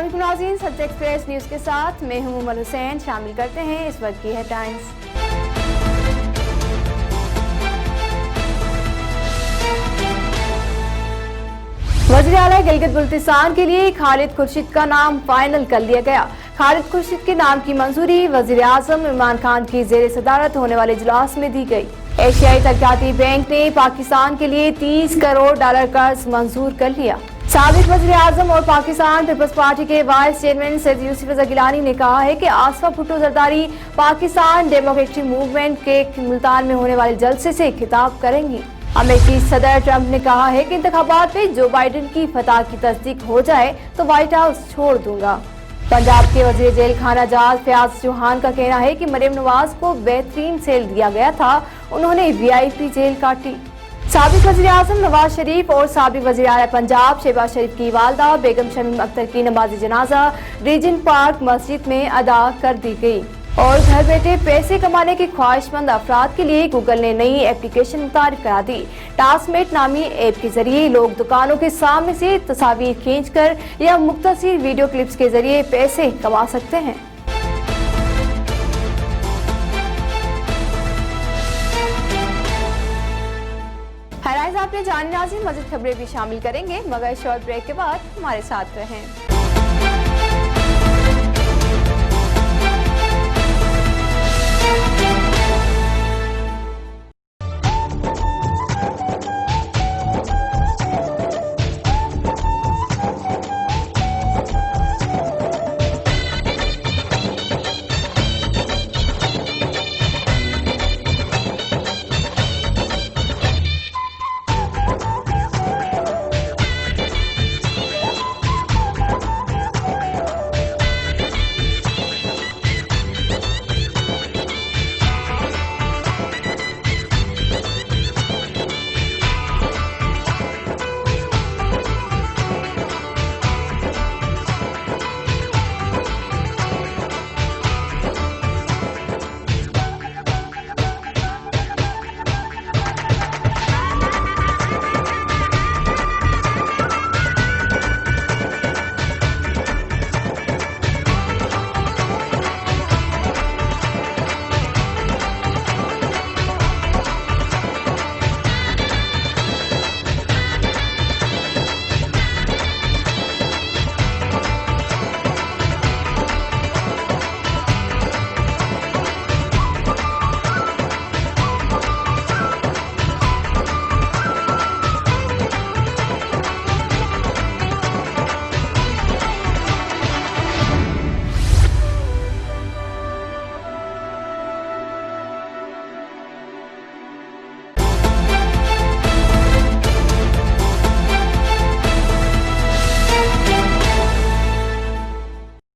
अस्सलाम वालेकुम नाज़रीन, सच एक्सप्रेस न्यूज़ के साथ मैं हूं उमर हुसैन। शामिल करते हैं इस वक्त की हेडलाइंस। वज़ीर आला गिलगित बल्तिस्तान के लिए खालिद खुर्शीद का नाम फाइनल कर लिया गया। खालिद खुर्शीद के नाम की मंजूरी वज़ीर आज़म इमरान खान की ज़ेर सदारत होने वाले इजलास में दी गई। एशियाई तरक्याती बैंक ने पाकिस्तान के लिए $30 करोड़ कर्ज मंजूर कर लिया। साबिक वज़ीर आज़म और पाकिस्तान पीपल्स पार्टी के वाइस चेयरमैन सैयद यूसुफ रज़ा गिलानी ने कहा है कि आसफा भुट्टो जरदारी पाकिस्तान डेमोक्रेटिक मूवमेंट के मुल्तान में होने वाले जलसे से खिताब करेंगी। अमेरिकी सदर ट्रंप ने कहा है कि इंतखाबात में जो बाइडेन की फतह की तस्दीक हो जाए तो व्हाइट हाउस छोड़ दूंगा। पंजाब के वज़ीर जेल खाना जाज फयाज चौहान का कहना है कि मरियम नवाज को बेहतरीन सेल दिया गया था, उन्होंने VIP जेल काटी। साबिक वज़ीर आज़म नवाज शरीफ और साबिक वज़ीर आला पंजाब शहबाज शरीफ की वालदा बेगम शमीम अख्तर की नमाज जनाजा रीजेंट पार्क मस्जिद में अदा कर दी गई। और घर बैठे पैसे कमाने के ख्वाहिशमंद अफराद के लिए गूगल ने नई एप्लीकेशन मुतारिफ करा दी। टास्कमेट नामी ऐप के जरिए लोग दुकानों के सामने से तस्वीर खींचकर या मुख्तसर वीडियो क्लिप्स के जरिए पैसे कमा सकते हैं। हेडलाइंस आपने जानी नाज़रीन, मज़ीद खबरें भी शामिल करेंगे मगर शॉर्ट ब्रेक के बाद हमारे साथ रहें।